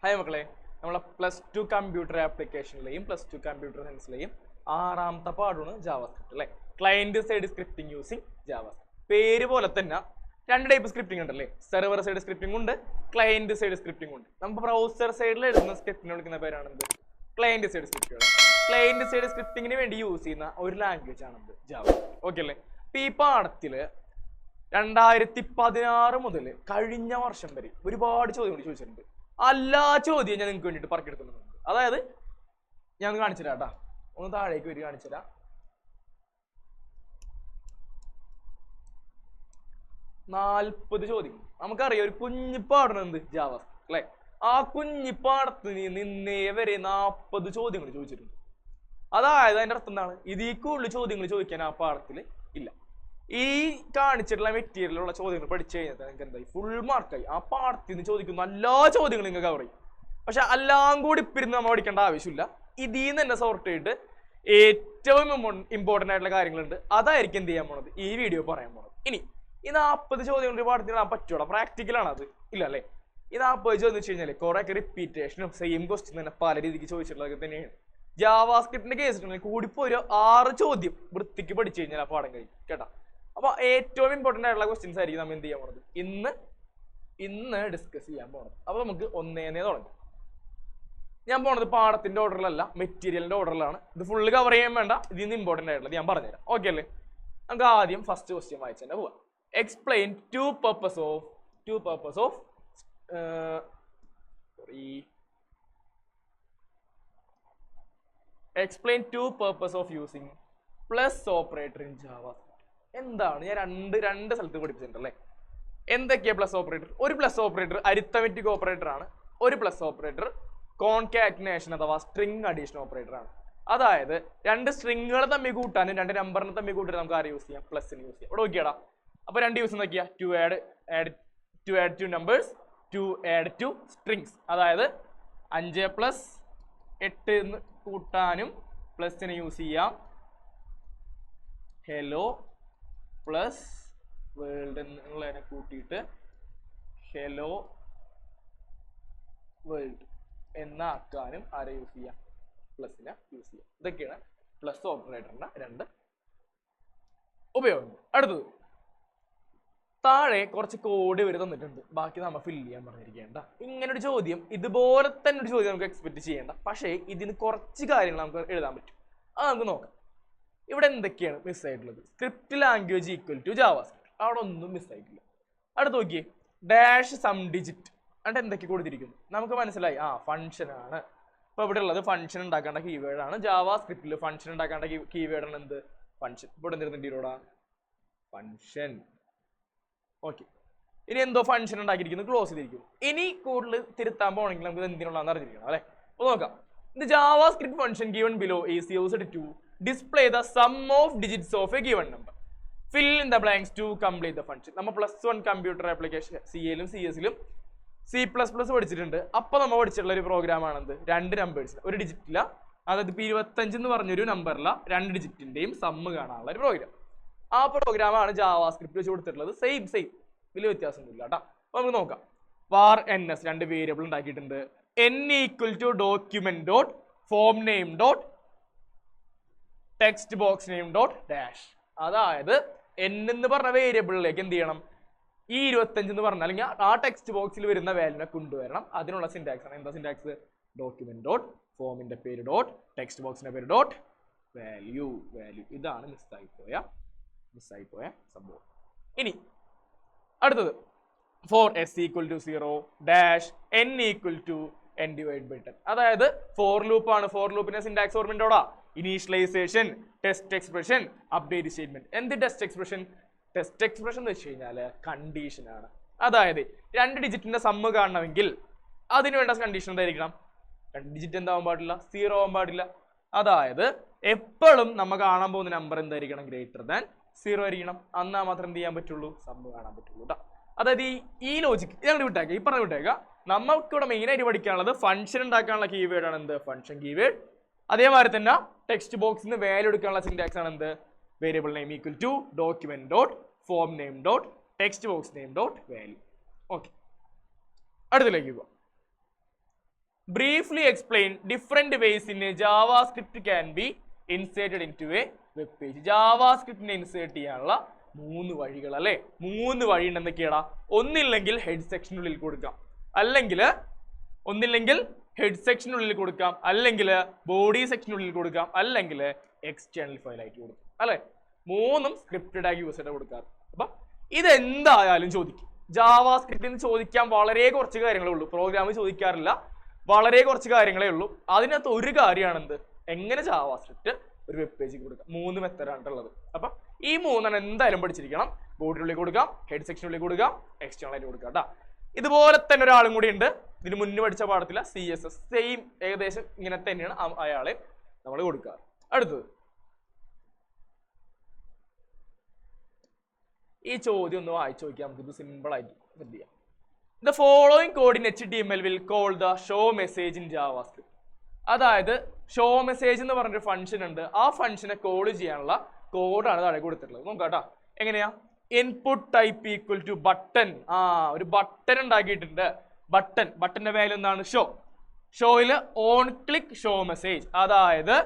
Hi മക്കളെ, നമ്മളെ +2 computer ആപ്ലിക്കേഷനിലെയും +2 computer സയൻസിലെയും 6ാമത്തെ പാഠമാണ് ജാവാസ്ക്രിപ്റ്റ് അല്ലേ. Client side scripting using JavaScript. പേര് പോലെ തന്നെ 2 ടൈപ്പ് സ്ക്രിപ്റ്റിംഗ് ഉണ്ടല്ലേ. സെർവർ സൈഡ് സ്ക്രിപ്റ്റിംഗ് ഉണ്ട്, ക്ലയന്റ് സൈഡ് സ്ക്രിപ്റ്റിംഗ് ഉണ്ട്. നമ്മൾ ബ്രൗസർ സൈഡിൽ എഴുതുന്ന സ്ക്രിപ്റ്റിനെ വിളിക്കുന്ന പേരാണെന്ത്? ക്ലയന്റ് സൈഡ് സ്ക്രിപ്റ്റുകൾ. ക്ലയന്റ് സൈഡ് സ്ക്രിപ്റ്റിങ്ങിന് വേണ്ടി യൂസ് ചെയ്യുന്ന ഒരു ലാംഗ്വേജ് ആണെന്ത്? ജാവാസ്ക്രിപ്റ്റ്. ഓക്കെ അല്ലേ. അപ്പൊ ഈ പാഠത്തില് 2016 മുതൽ കഴിഞ്ഞ വർഷം വരെ ഒരുപാട് ചോദ്യങ്ങൾ ചോദിച്ചിട്ടുണ്ട്. എല്ലാ ചോദ്യവും ഞാൻ നിങ്ങൾക്ക് വേണ്ടിയിട്ട് പറക്കെടുക്കുന്നുണ്ട്. അതായത് ഞാൻ ഒന്ന് കാണിച്ചു തരാം കേട്ടാ, ഒന്ന് താഴേക്ക് വരി കാണിച്ചു തരാം. 40 ചോദ്യങ്ങൾ. നമുക്കറിയാം ഒരു കുഞ്ഞിപ്പാടണം എന്ത് ജാവാസ്ക്രിപ്റ്റ് അല്ലെ. ആ കുഞ്ഞിപ്പാടത്തിന് നിന്നേ വരെ 40 ചോദ്യങ്ങൾ ചോദിച്ചിട്ടുണ്ട്. അതായത് അതിന്റെ അർത്ഥം എന്താണ്? ഇതിൽ കൂടുതൽ ചോദ്യങ്ങൾ ചോദിക്കാൻ ആ പാഠത്തിൽ ഇല്ല. ഈ കാണിച്ചിട്ടുള്ള മെറ്റീരിയലുള്ള ചോദ്യങ്ങൾ പഠിച്ചു കഴിഞ്ഞാൽ നിങ്ങൾക്ക് എന്തായി? ഫുൾ മാർക്കായി. ആ പാഠത്തിൽ നിന്ന് ചോദിക്കുന്ന എല്ലാ ചോദ്യങ്ങളും നിങ്ങൾക്ക് കവർ ചെയ്യും. പക്ഷെ എല്ലാം കൂടി ഇപ്പിരുന്ന് നമ്മൾ പഠിക്കേണ്ട ആവശ്യമില്ല. ഇതിൽ നിന്ന് തന്നെ സോർട്ട് ചെയ്തിട്ട് ഏറ്റവും ഇമ്പോർട്ടൻ്റ് ആയിട്ടുള്ള കാര്യങ്ങളുണ്ട്, അതായിരിക്കും എന്ത് ചെയ്യാൻ പോണത്, ഈ വീഡിയോ പറയാൻ പോണത്. ഇനി ഈ 40 ചോദ്യങ്ങൾ പാഠത്തിൽ ഇടാൻ പറ്റുമോ? പ്രാക്ടിക്കലാണ് അത് ഇല്ല അല്ലേ. ഈ 40 ചോദ്യം വെച്ച് കഴിഞ്ഞാൽ കുറേയൊക്കെ റിപ്പീറ്റേഷനും സെയിം ക്വസ്റ്റ്യൻ തന്നെ പല രീതിക്ക് ചോദിച്ചിട്ടുള്ളതൊക്കെ തന്നെയാണ്. ജാവാസ്ക്രിപ്റ്റിന്റെ കേസിൽ കൂടിപ്പോ ഒരു 6 ചോദ്യം വൃത്തിക്ക് പഠിച്ചു കഴിഞ്ഞാൽ ആ പാഠം കഴിയും കേട്ടാ. അപ്പൊ ഏറ്റവും ഇമ്പോർട്ടൻ്റ് ആയിട്ടുള്ള ക്വസ്റ്റ്യൻസ് ആയിരിക്കും നമ്മൾ എന്ത് ചെയ്യാൻ പോണത്, ഇന്ന് ഡിസ്കസ് ചെയ്യാൻ പോണത്. അപ്പൊ നമുക്ക് ഒന്നേന്നേ തുടങ്ങാം. ഞാൻ പോണത് പാഠത്തിന്റെ ഓർഡറിലല്ല, മെറ്റീരിയലിന്റെ ഓർഡറിലാണ്. ഇത് ഫുള്ള് കവർ ചെയ്യാൻ വേണ്ട, ഇതിൽ നിന്ന് ഇമ്പോർട്ടൻ്റ് ആയിട്ടുള്ളത് ഞാൻ പറഞ്ഞുതരാം. ഓക്കെ അല്ലേ. നമുക്ക് ആദ്യം ഫസ്റ്റ് ക്വസ്റ്റ്യൻ വായിച്ചു തന്നെ പോവാം. Explain to purpose of explain to purpose of using plus operator in JavaScript. എന്താണ്? ഞാൻ രണ്ട് സ്ഥലത്ത് പഠിപ്പിച്ചിട്ടുണ്ട് അല്ലേ. എന്തൊക്കെയാ പ്ലസ് ഓപ്പറേറ്റർ? ഒരു പ്ലസ് ഓപ്പറേറ്റർ അരിത്തമെറ്റിക് ഓപ്പറേറ്റർ ആണ്. ഒരു പ്ലസ് ഓപ്പറേറ്റർ കോൺകാറ്റിനേഷൻ അഥവാ സ്ട്രിംഗ് അഡീഷൻ ഓപ്പറേറ്റർ ആണ്. അതായത് 2 സ്ട്രിങ്ങുകൾ തമ്മിൽ കൂട്ടാനും 2 നമ്പറിനെ തമ്മിൽ കൂട്ടാനും നമുക്ക് ആര് യൂസ് ചെയ്യാം? പ്ലസിന് യൂസ് ചെയ്യാം. ഇവിടെ നോക്കിയാടാ. അപ്പൊ 2 യൂസ് നോക്കിയാ, to add 2 numbers, to add 2 strings. അതായത് 5 + 8 കൂട്ടാനും പ്ലസിന് യൂസ് ചെയ്യാം. ഹലോ പ്ലസ് വേൾഡ് എന്നുള്ളതിനെ കൂട്ടിയിട്ട് ഹലോ വേൾഡ് എന്നാക്കാനും ആരെ യൂസ് ചെയ്യാം? പ്ലസിനെ യൂസ് ചെയ്യാം. ഇതൊക്കെയാണ് പ്ലസ് ഓപ്പറേറ്ററിന്റെ 2 ഉപയോഗങ്ങൾ. അടുത്തത് താഴെ കുറച്ച് കോഡ് ഇവർ തന്നിട്ടുണ്ട്, ബാക്കി നമ്മൾ ഫില്ല് ചെയ്യാൻ പറഞ്ഞിരിക്കേണ്ട. ഇങ്ങനൊരു ചോദ്യം, ഇതുപോലെ തന്നെ ഒരു ചോദ്യം നമുക്ക് എക്സ്പെക്ട് ചെയ്യേണ്ട, പക്ഷേ ഇതിന് കുറച്ച് കാര്യങ്ങൾ നമുക്ക് എഴുതാൻ പറ്റും. അത് നമുക്ക് നോക്കാം. ഇവിടെ എന്തൊക്കെയാണ് മിസ്സായിട്ടുള്ളത്? Script language equal to JavaScript, അവിടെ ഒന്നും മിസ്സായിട്ടില്ല. അടുത്ത് നോക്കിയേ, ഡാഷ് സം ഡിജിറ്റ്, അവിടെ എന്തൊക്കെ കൊടുത്തിരിക്കുന്നു നമുക്ക് മനസ്സിലായി. ഫംഗ്ഷൻ ആണ്. ഇപ്പൊ ഇവിടെ ഉള്ളത് ഫംഗ്ഷൻ ഉണ്ടാക്കേണ്ട കീവേഡ് ആണ്. ജാവാസ്ക്രിപ്റ്റിൽ ഫംഗ്ഷൻ ഉണ്ടാക്കേണ്ട കീവേഡ് ആണ് എന്ത്? ഫംഗ്ഷൻ. ഇവിടെ എന്തിരുന്നിട്ടില്ലൂടാ? ഫംഗ്ഷൻ. ഓക്കെ. ഇനി എന്തോ ഫംഗ്ഷൻ ഉണ്ടാക്കിയിരിക്കുന്നു, ക്ലോസ് ചെയ്തിരിക്കുന്നു. ഇനി കൂടുതൽ തിരുത്താൻ പോകണമെങ്കിൽ നമുക്ക് എന്തിനുള്ളതെന്ന് അറിഞ്ഞിരിക്കണം അല്ലെ. അപ്പൊ നോക്കാം. The JavaScript function given below is used to display the sum of digits of a given number. Fill in the blanks to complete the function. നമ്മൾ +1 കമ്പ്യൂട്ടർ ആപ്ലിക്കേഷൻ CAലും CS-ലും C++ പഠിച്ചിട്ടുണ്ട്. അപ്പൊ നമ്മൾ പഠിച്ചിട്ടുള്ള ഒരു പ്രോഗ്രാം ആണെന്ത്? 2 നമ്പേഴ്സ്, ഒരു ഡിജിറ്റില്ല, അതായത് 25 എന്ന് പറഞ്ഞൊരു നമ്പറില 2 ഡിജിറ്റിന്റെയും സമ്മ് കാണാനുള്ള ഒരു പ്രോഗ്രാം. ആ പ്രോഗ്രാമാണ് ജാവാസ്ക്രിപ്റ്റ് വെച്ച് കൊടുത്തിട്ടുള്ളത്. സെയിം വലിയ വ്യത്യാസമൊന്നുമില്ല കേട്ടോ. അപ്പൊ നമുക്ക് നോക്കാം. var ns 2 വേരിയബിൾ ഉണ്ടാക്കിയിട്ടുണ്ട്. n = document dot form name dot text box name dot dash. അതായത് n എന്ന് പറഞ്ഞ വേരിയബിളിലേക്ക് എന്ത് ചെയ്യണം? ഈ 25 എന്ന് പറഞ്ഞാൽ അല്ലെങ്കിൽ ആ ടെക്സ്റ്റ് ബോക്സിൽ വരുന്ന വാല്യൂനെ കൊണ്ടുവരണം. അതിനുള്ള സിന്റാക്സ് ആണ്. എന്താ സിന്റാക്സ്? ഡോക്യുമെന്റ് ഡോട്ട് ഫോമിന്റെ പേര് ഡോട്ട് ടെക്സ്റ്റ് ബോക്സിന്റെ പേര് ഡോട്ട് വാല്യൂ. ഇതാണ് മിസ്സായി പോയ സംഭവം. ഇനി അടുത്തത് for s = 0 dash n = n divided by 10. അതായത് ഫോർ ലൂപ്പ് ആണ്. ഫോർ ലൂപ്പിന്റെ സിന്റാക്സ് ഓർമ്മയുണ്ടോടാ? Initialisation, test expression, update statement. എന്ത് ടെസ്റ്റ് എക്സ്പ്രഷൻ? ടെസ്റ്റ് എക്സ്പ്രഷൻ എന്ന് വെച്ച് കഴിഞ്ഞാൽ കണ്ടീഷൻ ആണ്. അതായത് 2 ഡിജിറ്റിന്റെ സമ്മ് കാണണമെങ്കിൽ അതിന് വേണ്ട കണ്ടീഷൻ എന്തായിരിക്കണം? 2 ഡിജിറ്റ് എന്താവാൻ പാടില്ല? 0 ആവാൻ പാടില്ല. അതായത് എപ്പോഴും നമ്മൾ കാണാൻ പോകുന്ന നമ്പർ എന്തായിരിക്കണം? ഗ്രേറ്റർ ദാൻ 0 ആയിരിക്കണം. എന്നാൽ മാത്രം എന്ത് ചെയ്യാൻ പറ്റുള്ളൂ? സമ്മ് കാണാൻ പറ്റുള്ളൂ കേട്ടോ. അതായത് ഈ ലോജിക്ക് ഞങ്ങൾ വിട്ടേക്കാം, ഈ പറഞ്ഞ വിട്ടേക്കാം. നമുക്കിവിടെ മെയിൻ ആയിട്ട് പഠിക്കാനുള്ളത് ഫംഗ്ഷൻ ഉണ്ടാക്കാനുള്ള കീവേഡ് ആണ് എന്ത്? Function keyword. അതേമാതിരി തന്നെ ടെക്സ്റ്റ് ബോക്സിൽ നിന്ന് വാല്യൂ എടുക്കാനുള്ള സിന്റാക്സ് ആണ് എന്ത്? Variable name equal to document dot form name dot text box name dot value. Okay, അടുത്തിലേക്ക് പോവാം. Briefly explain different ways in a JavaScript can be inserted into a web page. ജാവാസ്ക്രിപ്റ്റിനെ insert ചെയ്യാനുള്ള 3 വഴികൾ അല്ലെ. 3 വഴി ഉണ്ട്. എന്തൊക്കെയാടാ? ഒന്നില്ലെങ്കിൽ head സെക്ഷനുള്ളിൽ കൊടുക്കാം, അല്ലെങ്കിൽ അല്ലെങ്കിൽ ബോഡി സെക്ഷനുള്ളിൽ കൊടുക്കാം, അല്ലെങ്കിൽ എക്സ്റ്റേണൽ ഫയൽ ആയിട്ട് കൊടുക്കാം അല്ലെ. 3ഉം സ്ക്രിപ്റ്റഡ് ആക്കി യൂസ് ചെയ്ത് കൊടുക്കാറ്. അപ്പൊ ഇതെന്തായാലും ചോദിക്കും. ജാവാസ്ക്രിപ്റ്റിൽ നിന്ന് ചോദിക്കാൻ വളരെ കുറച്ച് കാര്യങ്ങളേ ഉള്ളൂ. പ്രോഗ്രാം ചോദിക്കാറില്ല, വളരെ കുറച്ച് കാര്യങ്ങളേ ഉള്ളൂ. അതിനകത്ത് ഒരു കാര്യമാണ് എന്ത്, എങ്ങനെ ജാവാസ്ക്രിപ്റ്റ് ഒരു വെബ് പേജിൽ കൊടുക്കാം. 3 മെത്തേഡാണ് ഉള്ളത്. അപ്പൊ ഈ 3 എന്തായാലും പഠിച്ചിരിക്കണം. ബോഡിയുള്ളിൽ കൊടുക്കാം, ഹെഡ് സെക്ഷനുള്ളിൽ കൊടുക്കാം, എക്സ്റ്റേണൽ ആയിട്ട് കൊടുക്കാം കേട്ടോ. ഇതുപോലെ തന്നെ ഒരാളും കൂടി ഉണ്ട്, ഇതിന് മുന്നേ പഠിച്ച പാഠത്തില CSS, സെയിം ഏകദേശം ഇങ്ങനെ തന്നെയാണ് അയാളെ നമ്മൾ കൊടുക്കുക. അടുത്തത് ഈ ചോദ്യം ഒന്ന് വായിച്ചു നോക്കിയാൽ നമുക്കിത് സിമ്പിൾ ആയിട്ട് ശ്രദ്ധിക്കാം. The following code in HTML will call the show message in JavaScript. അതായത് ഷോ മെസ്സേജ് എന്ന് പറഞ്ഞൊരു ഫംഗ്ഷൻ ഉണ്ട്. ആ ഫംഗ്ഷനെ കോൾ ചെയ്യാനുള്ള കോഡാണ് താഴെ കൊടുത്തിട്ടുള്ളത്. നോക്കാം കേട്ടോ. എങ്ങനെയാ? Input type equal to button. ഒരു ബട്ടൺ ഉണ്ടാക്കിയിട്ടുണ്ട്. ബട്ടന്റെ വാല്യൂ എന്താണ്? ഷോ. ഷോയില് ഓൺ ക്ലിക്ക് ഷോ മെസ്സേജ്. അതായത്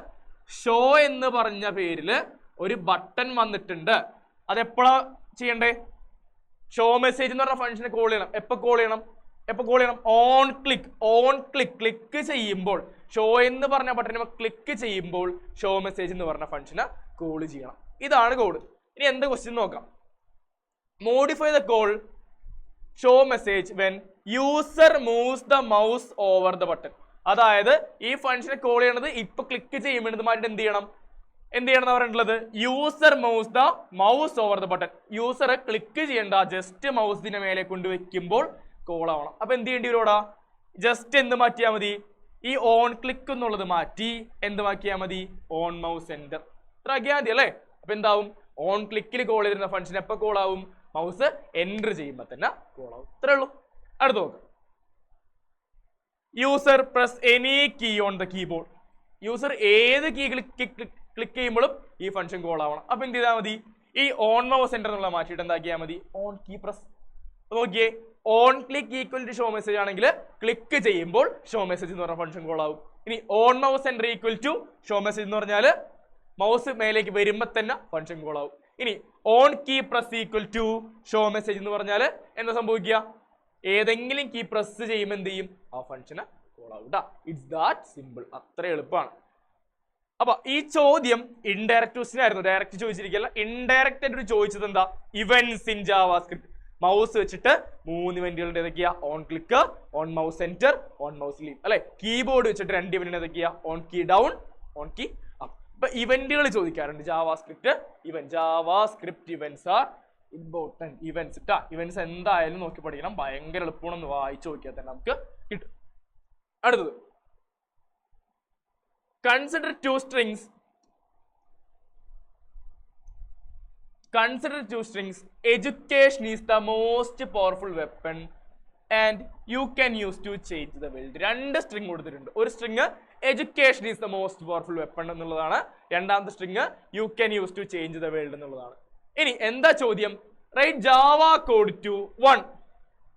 ഷോ എന്ന് പറഞ്ഞ പേരില് ഒരു ബട്ടൺ വന്നിട്ടുണ്ട്. അതെപ്പോഴാ ചെയ്യണ്ടേ? ഷോ മെസ്സേജ് എന്ന് പറഞ്ഞ ഫംഗ്ഷനെ കോൾ ചെയ്യണം. എപ്പോൾ കോൾ ചെയ്യണം? ഓൺ ക്ലിക്ക് ചെയ്യുമ്പോൾ, ഷോ എന്ന് പറഞ്ഞ ബട്ടൺ ക്ലിക്ക് ചെയ്യുമ്പോൾ ഷോ മെസ്സേജ് എന്ന് പറഞ്ഞ ഫംഗ്ഷനെ കോൾ ചെയ്യണം. ഇതാണ് കോഡ്. ഇനി എന്ത് ക്വസ്റ്റ്യൻ നോക്കാം. Modify the call show message when user moves the mouse over the button. അതായത് ഈ ഫംഗ്ഷനെ കോൾ ചെയ്യണത് ഇപ്പൊ ക്ലിക്ക് ചെയ്യുമ്പോൾ എന്ത് ചെയ്യണം എന്ന് പറഞ്ഞിട്ടുള്ളത്? User moves the mouse over the button. User click ചെയ്യേണ്ട, ജസ്റ്റ് മൗസിന്റെ മേലെ കൊണ്ടുവയ്ക്കുമ്പോൾ കോൾ ആവണം. അപ്പൊ എന്ത് ചെയ്യേണ്ടി വരോടാ? ജസ്റ്റ് എന്ത് മാറ്റിയാൽ മതി? ഈ ഓൺ ക്ലിക്ക് എന്നുള്ളത് മാറ്റി എന്ത് മാറ്റിയാൽ മതി? On mouse enter. ഇത്ര ആക്കിയാൽ മതി അല്ലേ? അപ്പൊ എന്താവും? ഓൺ ക്ലിക്കിൽ കോൾ ചെയ്തിരുന്ന ഫംഗ്ഷൻ എപ്പോൾ കോൾ ആവും? മൗസ് എൻ്റർ ചെയ്യുമ്പോൾ തന്നെ കോൾ ആവും. ഇത്രേ ഉള്ളൂ. അടുത്ത് നോക്കാം. User press any key on the keyboard. User ഏത് കീ ക്ലിക്ക് ചെയ്യുമ്പോഴും ഈ ഫംഗ്ഷൻ കോൾ ആവണം. അപ്പൊ എന്ത് ചെയ്താൽ മതി? ഈ ഓൺ മൗസ് എൻ്റർ എന്നുള്ള മാറ്റിയിട്ട് എന്താക്കിയാൽ മതി? On key press. നോക്കിയേ, on click equal to show message ആണെങ്കിൽ ക്ലിക്ക് ചെയ്യുമ്പോൾ ഷോ മെസ്സേജ് എന്ന് പറഞ്ഞ ഫംഗ്ഷൻ കോൾ ആവും. ഇനി on mouse enter equal to show message എന്ന് പറഞ്ഞാൽ മൗസ് മേലേക്ക് വരുമ്പോൾ തന്നെ ഫംഗ്ഷൻ കോൾ ആവും. ഇനി on key press equal to show message എന്ന് പറഞ്ഞാൽ എന്താ സംഭവിക്കുക? ഏതെങ്കിലും കീ പ്രസ് ചെയ്യുമ്പോൾ എന്ത് ചെയ്യും? ആ ഫംഗ്ഷന് കോൾ ആവും. It's that simple. അത്ര എളുപ്പമാണ്. അപ്പൊ ഈ ചോദ്യം ഇൻഡയറക്റ്റ് ക്വസ്റ്റ്യൻ ആയിരുന്നു. ഡയറക്റ്റ് ചോദിച്ചിരിക്കുകയല്ല, ഇൻഡയറക്റ്റ് ആയിട്ട് ചോദിച്ചത് എന്താ? Events in JavaScript. മൗസ് വെച്ചിട്ട് 3 ഇവന്റുകളുടെ ഏതൊക്കെയാ? On click, on mouse enter, on mouse leave അല്ലെ. കീബോർഡ് വെച്ചിട്ട് 2 ഇവന്റിന് ഏതൊക്കെയാ? On key down, on key up. ഇപ്പൊ ഇവന്റുകൾ ചോദിക്കാറുണ്ട് JavaScript. JavaScript events are important. Events എന്തായാലും നോക്കി പഠിക്കണം. ഭയങ്കര എളുപ്പമാണെന്ന് വായിച്ചു നോക്കിയാൽ തന്നെ നമുക്ക് കിട്ടും. അടുത്തത്, consider two strings. Education is the most powerful weapon and you can use to change the world. 2 string കൊടുത്തിട്ടുണ്ട്. ഒരു string education is the most powerful weapon എന്നുള്ളതാണ്. രണ്ടാമത്തെ string you can use to change the world എന്നുള്ളതാണ്. ഇനി എന്താ ചോദ്യം? Write Java code to 1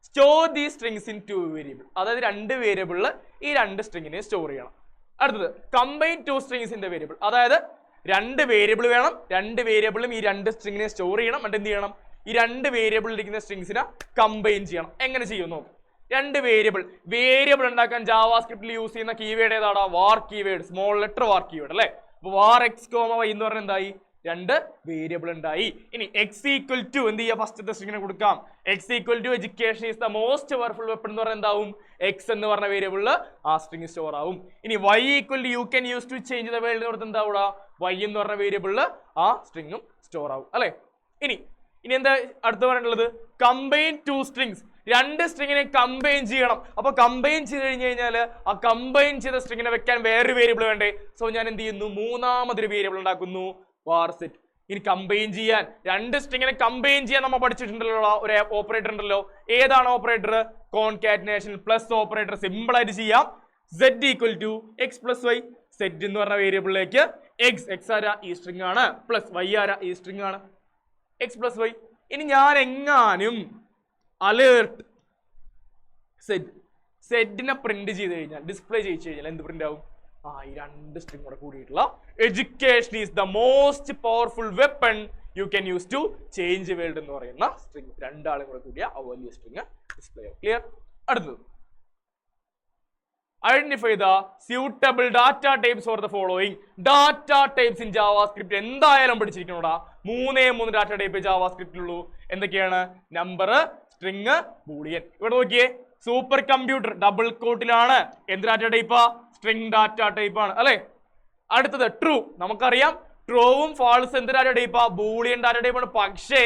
store the strings in 2 variable. അതായത് 2 വേരിയബിളിൽ ഈ 2 സ്ട്രിങ്ങിനെ സ്റ്റോർ ചെയ്യണം. അടുത്തത് combine 2 strings in the variable. അതായത് 2 വേരിയബിൾ വേണം. 2 വേരിയബിളും ഈ 2 സ്ട്രിങ്ങിനെ സ്റ്റോർ ചെയ്യണം. എന്നിട്ട് എന്ത് ചെയ്യണം? ഈ 2 വേരിയബിളിൽ ഇരിക്കുന്ന സ്ട്രിങ്സിനെ കമ്പൈൻ ചെയ്യണം. എങ്ങനെ ചെയ്യും നോക്കാം. 2 വേരിയബിൾ ഉണ്ടാക്കാൻ ജാവാസ്ക്രിപ്റ്റിൽ യൂസ് ചെയ്യുന്ന കീവേഡ് ഏതാടാ? വാർ കീവേഡ്, സ്മോൾ ലെറ്റർ വാർ കീവേഡ് അല്ലേ. അപ്പൊ വാർ x, y എന്ന് പറഞ്ഞാൽ എന്തായി? 2 വേരിയബിൾ ഉണ്ടായി. ഇനി എക്സ് ഈക്വൽ ടു എന്ത് ചെയ്യുക? ഫസ്റ്റത്തെ സ്ട്രിങ്ങിനെ കൊടുക്കാം. X equal to education is the most powerful weapon എന്ന് പറഞ്ഞാൽ എന്താവും? എക്സ് എന്ന് പറഞ്ഞ വേരിയബിളിൽ ആ സ്ട്രിങ് സ്റ്റോർ ആവും. ഇനി y equal to you can use to change the world എന്ന് എന്താ? വൈ എന്ന് പറഞ്ഞ വേരിയബിളിൽ ആ സ്ട്രിങ്ങും സ്റ്റോർ ആവും അല്ലെ. ഇനി എന്താ അടുത്ത് പറയാനുള്ളത്? Combine 2 strings. 2 സ്ട്രിങ്ങിനെ കമ്പൈൻ ചെയ്യണം. അപ്പൊ കമ്പൈൻ ചെയ്ത് കഴിഞ്ഞാൽ ആ കമ്പൈൻ ചെയ്ത സ്ട്രിങ്ങിനെ വെക്കാൻ വേറൊരു വേരിയബിൾ വേണ്ടേ? സോ ഞാൻ എന്ത് ചെയ്യുന്നു? മൂന്നാമതൊരു വേരിയബിൾ ഉണ്ടാക്കുന്നു, വാർ സെറ്റ്. ഇനി കമ്പൈൻ ചെയ്യാൻ 2 സ്ട്രിങ്ങിനെ കമ്പൈൻ ചെയ്യാൻ നമ്മൾ പഠിച്ചിട്ടുണ്ടല്ലോ, ഒരു ഓപ്പറേറ്റർ ഉണ്ടല്ലോ. ഏതാണ് operator? Concatenation plus operator. Simple ആയിട്ട് ചെയ്യാം. z equal to x plus y. Set എന്ന് പറഞ്ഞ വേരിയബിളിലേക്ക് എക്സ് ആരാ? ഈ സ്ട്രിങ് ആണ്. പ്ലസ് വൈ ആരാ? ഈ സ്ട്രിങ് ആണ്. X plus y. ഇനി ഞാൻ എങ്ങാനും അലേർട്ട് സെഡിനെ പ്രിന്റ് ചെയ്ത് കഴിഞ്ഞാൽ ഡിസ്പ്ലേ ചെയ്യിച്ചു കഴിഞ്ഞാൽ എന്ത് പ്രിന്റ് ആവും? ഈ രണ്ട് സ്ട്രിങ് കൂടെ കൂടിയിട്ടുള്ള education is the most powerful weapon you can use to change world എന്ന് പറയുന്ന സ്ട്രിങ്, രണ്ടാളും കൂടെ കൂടിയ ആ വലിയ സ്ട്രിങ് ഡിസ്പ്ലേ ആവും. ക്ലിയർ? അടുത്തത് identify the suitable data types for the following. Data types in JavaScript എന്തായാലും പഠിച്ചിരിക്കണോടാ. 3 ഡാറ്റ ടൈപ്പ് ജാവാസ്ക്രിപ്റ്റിലുള്ളൂ. എന്തൊക്കെയാണ്? Number, string, boolean. ഇവിടെ നോക്കിയേ, സൂപ്പർ കമ്പ്യൂട്ടർ ഡബിൾ കോട്ടിലാണ്. എന്ത് ഡാറ്റ ടൈപ്പാ? സ്ട്രിങ് ഡാറ്റ ടൈപ്പ് ആണ് അല്ലെ. അടുത്തത് ട്രൂ. നമുക്കറിയാം ട്രൂവും ഫാൾസ് എന്ത് ഡാറ്റ ടൈപ്പാ? ബൂളിയൻ ഡാറ്റ ടൈപ്പ് ആണ്. പക്ഷേ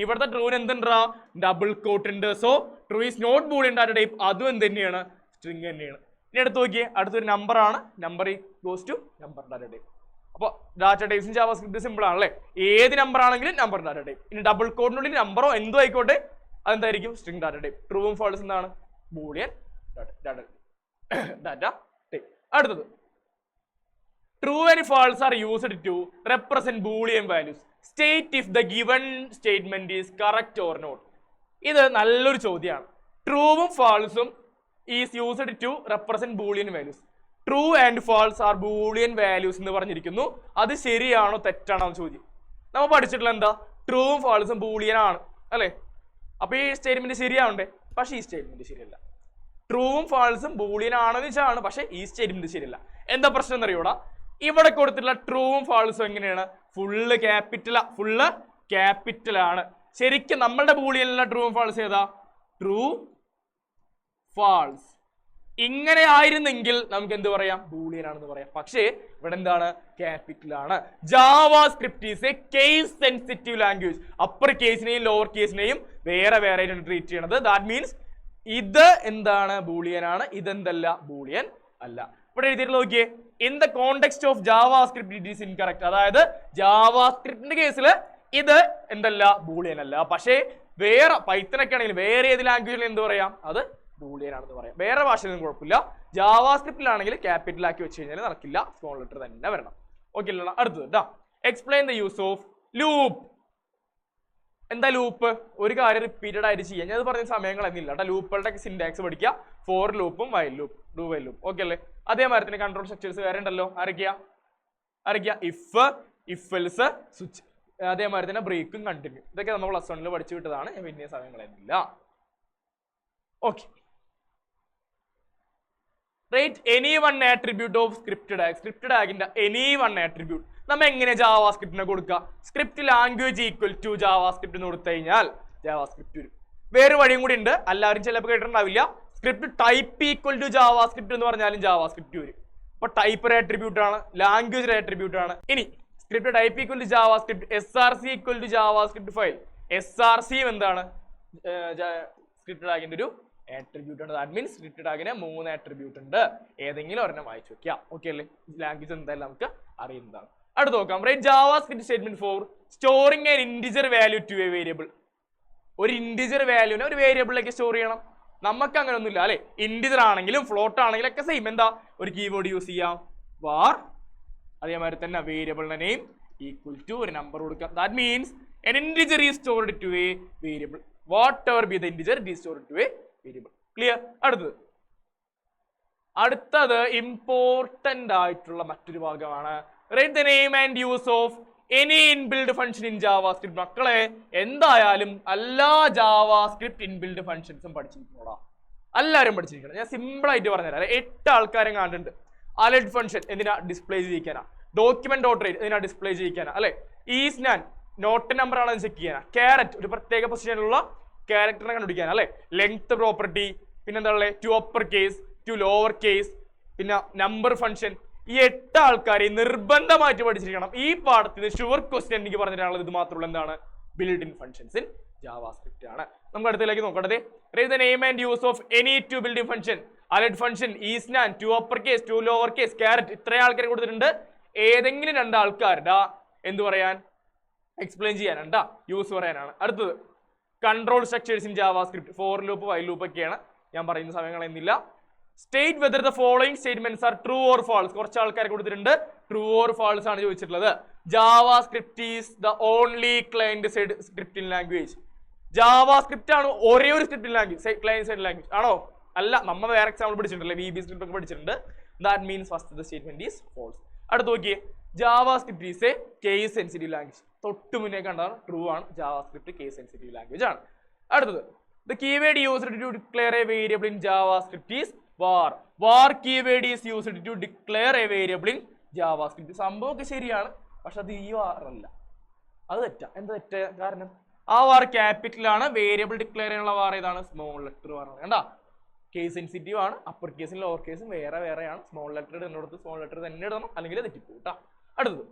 ഇവിടുത്തെ ട്രൂവിന് എന്തുണ്ടാ? ഡബിൾ കോട്ട് ഉണ്ട്. So true is not boolean data type. അതും എന്ത് തന്നെയാണ്? സ്ട്രിങ് തന്നെയാണ്. ഇനി അടുത്ത് നോക്കിയേ, അടുത്തൊരു നമ്പർ ആണ്. Number goes to number data type. അപ്പോൾ ഡാറ്റ ടൈപ്സും ജാവാസ്ക്രിപ്റ്റ് സിമ്പിൾ ആണല്ലേ. ഏത് നമ്പർ ആണെങ്കിലും നമ്പർ ഡാറ്റ ടൈപ്പ്. ഇനി ഡബിൾ കോഡിനുള്ളിൽ നമ്പറോ എന്തോ ആയിക്കോട്ടെ അതെന്തായിരിക്കും? String data type. ട്രൂവും ഫാൾസ് എന്താണ്? Boolean data type. അടുത്തത് true and false are used to represent boolean values. State if the given statement is correct or not. ഇത് നല്ലൊരു ചോദ്യമാണ്. ട്രൂവും ഫാൾസും is used to represent boolean values. True and false R Boolean values എന്ന് പറഞ്ഞിരിക്കുന്നു. അത് ശരിയാണോ തെറ്റാണോ ചോദ്യം. നമ്മൾ പഠിച്ചിട്ടുള്ള എന്താ? ട്രൂവും ഫാൾസും ബൂളിയൻ ആണ് അല്ലെ. അപ്പൊ ഈ സ്റ്റേറ്റ്മെന്റ് ശരിയാവണ്ടേ? പക്ഷെ ഈ സ്റ്റേറ്റ്മെന്റ് ശരിയല്ല. ട്രൂവും ഫാൾസും ബൂളിയൻ ആണെന്ന് വെച്ചാണ്, പക്ഷെ ഈ സ്റ്റേറ്റ്മെന്റ് ശരിയല്ല. എന്താ പ്രശ്നം എന്നറിയൂടാ? ഇവിടെ കൊടുത്തിട്ടുള്ള ട്രൂവും ഫാൾസും എങ്ങനെയാണ്? ഫുള്ള് ക്യാപിറ്റലാണ്. ശരിക്കും നമ്മളുടെ ബൂളിയനിലുള്ള ട്രൂവും ഫാൾസ് ഏതാ? True false. ഇങ്ങനെ ആയിരുന്നെങ്കിൽ നമുക്ക് എന്ത് പറയാം? ബൂളിയൻ ആണെന്ന് പറയാം. പക്ഷേ ഇവിടെ എന്താണ്? ക്യാപിറ്റൽ ആണ്. JavaScript is a case sensitive language. Upper കേസിനെയും ലോവർ കേസിനെയും വേറെ ആയിട്ടാണ് ട്രീറ്റ് ചെയ്യണത്. ദാറ്റ് മീൻസ് ഇത് എന്താണ്? ബൂളിയൻ ആണ്. ഇതെന്തല്ല? ബൂളിയൻ അല്ല. ഇവിടെ എഴുതിയിട്ട് നോക്കിയേ, in the context of JavaScript it is incorrect. അതായത് ജാവാസ്ക്രിപ്റ്റിന്റെ കേസിൽ ഇത് എന്തല്ല? ബൂളിയൻ അല്ല. പക്ഷേ വേറെ പൈത്തനൊക്കെ ആണെങ്കിൽ വേറെ ഏത് ലാംഗ്വേജിൽ എന്ത് പറയാം? അത് ബൂളിയൻ ആണെന്ന് പറയാം. വേറെ ഭാഷയിലൊന്നും കുഴപ്പമില്ല. ജാവാസ്ക്രിപ്റ്റിലാണെങ്കിൽ ക്യാപിറ്റൽ ആക്കി വെച്ച് കഴിഞ്ഞാൽ നടക്കില്ല. സ്മോൾ ലെറ്റർ തന്നെ വരണം. ഓക്കെ അല്ല? അടുത്തത് explain the use of loop. എന്താ ലൂപ്പ്? ഒരു കാര്യം റിപ്പീറ്റഡ് ആയിട്ട് ചെയ്യാം. ഞാൻ പറഞ്ഞ സമയങ്ങളൊന്നുമില്ല കേട്ടോ. ലൂപ്പുകളുടെ സിൻടാക്സ് പഠിക്കുക. ഫോർ ലൂപ്പും while loop, do while loop. Okay അല്ലേ? അതേമാതിരി തന്നെ കൺട്രോൾ സ്ട്രക്ചേഴ്സ് വേറെ ഉണ്ടല്ലോ. ആരൊക്കെയാ? If, if else, switch. അതേമാതിരി തന്നെ ബ്രേക്കും കണ്ടിന്യൂ. ഇതൊക്കെ നമ്മൾ പ്ലസ് 1 പഠിച്ചു വിട്ടതാണ്. ഞാൻ പിന്നെ സമയങ്ങളൊന്നുമില്ല. Okay. Write any one attribute of script tag. Script ടാഗിന്റെ എനി വൺ ആട്രിബ്യൂട്ട് നമ്മൾ എങ്ങനെ ജാവാസ്ക്രിപ്റ്റിനെ കൊടുക്കുക? Script language equal to JavaScript എന്ന് കൊടുത്തു കഴിഞ്ഞാൽ ജാവാസ്ക്രിപ്റ്റ് വരും. വേറെ വഴിയും കൂടി ഉണ്ട്, എല്ലാവരും ചിലപ്പോൾ കേട്ടിട്ടുണ്ടാവില്ല. Script type equal to JavaScript എന്ന് പറഞ്ഞാലും ജാവാസ്ക്രിപ്റ്റ് വരും. അപ്പൊ ടൈപ്പ് ഒരു ആട്രിബ്യൂട്ട് ആണ്, ലാംഗ്വേജ് ഒരു ആട്രിബ്യൂട്ട് ആണ്. ഇനി script type equal to JavaScript, SRC equal to JavaScript file. SRC എന്താണ്? സ്ക്രിപ്റ്റ് ടാഗിന്റെ ഒരു ആട്രിബ്യൂട്ട് ആണ്. ദാറ്റ് മീൻസ് സ്ക്രിപ്റ്റ് ടാഗിന് 3 ആട്രിബ്യൂട്ട് ഉണ്ട്. ഏതെങ്കിലും ഒരെണ്ണം വായിച്ചു വെക്കാം. ഓക്കെ അല്ലേ? ലാംഗ്വേജ് എന്തായാലും നമുക്ക് അറിയുന്നതാണ്. അടുത്ത് നോക്കാം. Write JavaScript statement for storing an integer value to a variable. ഒരു ഇന്റിജർ വാല്യൂനെ ഒരു വേരിയബിളിലേക്ക് സ്റ്റോർ ചെയ്യണം. നമുക്ക് അങ്ങനെ ഒന്നുമില്ല അല്ലെ. ഇന്റിജർ ആണെങ്കിലും ഫ്ലോട്ട് ആണെങ്കിലും ഒക്കെ സെയിം. എന്താ? ഒരു കീബോർഡ് യൂസ് ചെയ്യാം, വാർ. അതേമാതിരി തന്നെ വേരിയബിളിന്റെ നെയിം ഈക്വൽ ടു ഒരു നമ്പർ കൊടുക്കാം. That means an integer is stored to a variable. Whatever be the integer, it is stored to a variable. Clear? അടുത്തത് ഇമ്പോർട്ടന്റ് ആയിട്ടുള്ള മറ്റൊരു ഭാഗമാണ്. Right the name and use of any inbuilt function in JavaScript. മക്കളെ എന്തായാലും എല്ലാ JavaScript inbuilt ഫംഗ്ഷൻസും പഠിച്ചിരിക്കണോടാ. എല്ലാവരും പഠിച്ചിരിക്കണം. ഞാൻ സിമ്പിൾ ആയിട്ട് പറഞ്ഞുതരാം. 8 ആൾക്കാരെ കാണുന്നുണ്ട്. അലഡ് ഫംഗ്ഷൻ എന്തിനാ? ഡിസ്പ്ലേ ചെയ്യിക്കാനാ. ഡോക്യുമെന്റ് ഡോട്ട് റൈറ്റ് എന്തിനാ? ഡിസ്പ്ലേ ചെയ്യിക്കാനാ അല്ലെ. ഈസ് ഞാൻ നോട്ട് നമ്പർ ആണെന്ന് ചെക്ക് ചെയ്യാനാ. ക്യാരറ്റ് ഒരു പ്രത്യേക പൊസിഷനിലുള്ള ക്യാരക്ടറിനെ കണ്ടുപിടിക്കാനാ അല്ലെ. ലെങ്ത് പ്രോപ്പർട്ടി, പിന്നെന്താ ഉള്ളത്? To upper case, to lower case, പിന്നെ നമ്പർ ഫംഗ്ഷൻ. ഈ 8 ആൾക്കാരെ നിർബന്ധമായിട്ട് പഠിച്ചിരിക്കണം. ഈ പാഠത്തിന് ഷുവർ ക്വസ്റ്റ്യൻ എനിക്ക് പറഞ്ഞിട്ടുള്ളത് ഇത് മാത്രമുള്ള എന്താണ്? Build in functions in JavaScript ആണ്. നമുക്ക് അടുത്തേക്ക് നോക്കട്ടെ. Write the name and use of any 2 build in function. Alert function, is NaN, to upper case, to lower case, ക്യാരറ്റ്. ഇത്രയും ആൾക്കാരെ കൊടുത്തിട്ടുണ്ട്. ഏതെങ്കിലും 2 ആൾക്കാരുടെ എന്ത് പറയാൻ? എക്സ്പ്ലെയിൻ ചെയ്യാനാണ്, യൂസ് പറയാനാണ്. അടുത്തത് control structures in JavaScript. For loop, while loop ഒക്കെയാണ്. ഞാൻ പറയുന്ന സമയങ്ങളൊന്നുമില്ല. State whether the following statements are true or false. കുറച്ച് ആൾക്കാരെ കൊടുത്തിട്ടുണ്ട്. ട്രൂ ഓർ ഫാൾസ് ആണ് ചോദിച്ചിട്ടുള്ളത്. JavaScript is the only client side scripting language. JavaScript ആണ് ഒരേ ഒരു scripting language. Client side language ആണോ? അല്ല, നമ്മൾ വേറെ എക്സാമ്പിൾ പഠിച്ചിട്ടുണ്ടല്ലേ, VB സ്ക്രിപ്റ്റ് ഒക്കെ പഠിച്ചിട്ടുണ്ട്. That means first statement is false. അടുത്ത് നോക്കിയേ, JavaScript is a case sensitive language. തൊട്ട് മുന്നേ കണ്ടാൽ ട്രൂ ആണ്, ജാവാസ്ക്രിപ്റ്റ് കേസ് സെൻസിറ്റീവ് ലാംഗ്വേജ് ആണ്. അടുത്തത്, the keyword used to declare a variable in JavaScript is var. var keyword is used to declare a variable in JavaScript. സംഭവമൊക്കെ ശരിയാണ്, പക്ഷെ അത് ഈ var അല്ല, അത് തെറ്റാ. എന്താ തെറ്റ്? കാരണം ആ var ക്യാപിറ്റലാണ്, വേരിയബിൾ ഡിക്ലെയർ ചെയ്യാനുള്ള var ഏതാണ്? സ്മോൾ ലെറ്റർ var ആണ്. കണ്ടാ, കേസ് സെൻസിറ്റീവ് ആണ്, അപ്പർ കേസും ലോവർ കേസും വേറെ വേറെയാണ്. സ്മോൾ ലെറ്റർ ഇടുന്നിടത്ത് സ്മോൾ ലെറ്റർ തന്നെ ഇടണം, അല്ലെങ്കിൽ തെറ്റിപ്പോ കേട്ടാ. അടുത്തത്,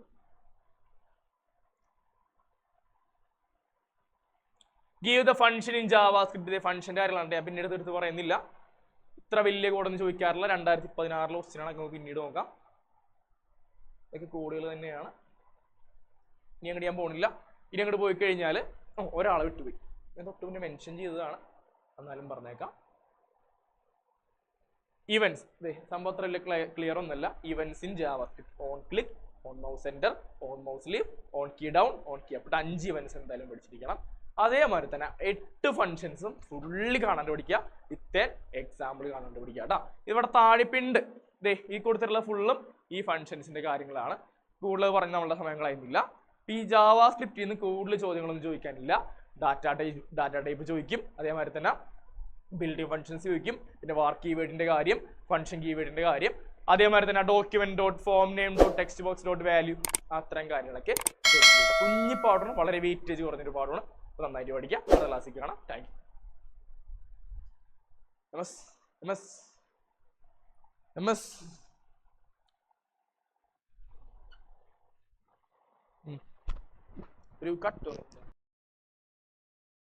give the function in JavaScript. ഫംഗ്ഷന്റെ കാര്യങ്ങളാണ്, ഞാൻ പിന്നീട് എടുത്ത് പറയുന്നില്ല. ഇത്ര വലിയ കോഡൊന്നും ചോദിക്കാറില്ല. 2016 ക്വസ്റ്റ്യനാണ്, നമുക്ക് പിന്നീട് നോക്കാം. ഇതൊക്കെ കോഡുകൾ തന്നെയാണ്. ഇനി അങ്ങോട്ട് ഞാൻ പോകണില്ല. ഇനി അങ്ങോട്ട് പോയി കഴിഞ്ഞാൽ ഒരാളെ വിട്ടുപോയി, ഞാൻ തൊട്ട് മുന്നേ മെൻഷൻ ചെയ്തതാണ്, എന്നാലും പറഞ്ഞേക്കാം. ഇവന്റ്സ്, സംഭവത്തിൽ ക്ലിയർ ഒന്നല്ല. Events in JavaScript, on click, on mouse center, on mouse leave, on key down, on key up. 5 events എന്തായാലും പഠിച്ചിരിക്കണം. അതേമാതിരി തന്നെ 8 ഫംഗ്ഷൻസും ഫുള്ളി കാണാണ്ട് പഠിക്കുക. വിത്ത് എക്സാമ്പിൾ കാണാണ്ട് പഠിക്കുക കേട്ടോ. ഇവിടെ താഴെപ്പിണ്ട് ഈ കൊടുത്തിട്ടുള്ള ഫുള്ളും ഈ ഫംഗ്ഷൻസിന്റെ കാര്യങ്ങളാണ്. കൂടുതൽ പറഞ്ഞ് നമ്മളുടെ സമയം കളയുന്നില്ല. ഈ ജാവാസ്ക്രിപ്റ്റിൽ നിന്ന് കൂടുതൽ ചോദ്യങ്ങളൊന്നും ചോദിക്കാനില്ല. ഡാറ്റ ടൈപ്പ് ചോദിക്കും, അതേമാതിരി തന്നെ ബിൽഡിംഗ് ഫംഗ്ഷൻസ് ചോദിക്കും, പിന്നെ വാർ കീവേഡിന്റെ കാര്യം, ഫംഗ്ഷൻ കീവേഡിന്റെ കാര്യം, അതേമാതിരി തന്നെ document dot form name dot text box dot value, അത്രയും കാര്യങ്ങളൊക്കെ കുഞ്ഞി പാടാണ്, വളരെ വെയിറ്റേജ് കുറഞ്ഞൊരു പാടാണ്. നന്നായിട്ട് പഠിക്കാം. അടുത്ത ക്ലാസ്സിൽ കാണാം. Thank you. ഒരു കട്ട്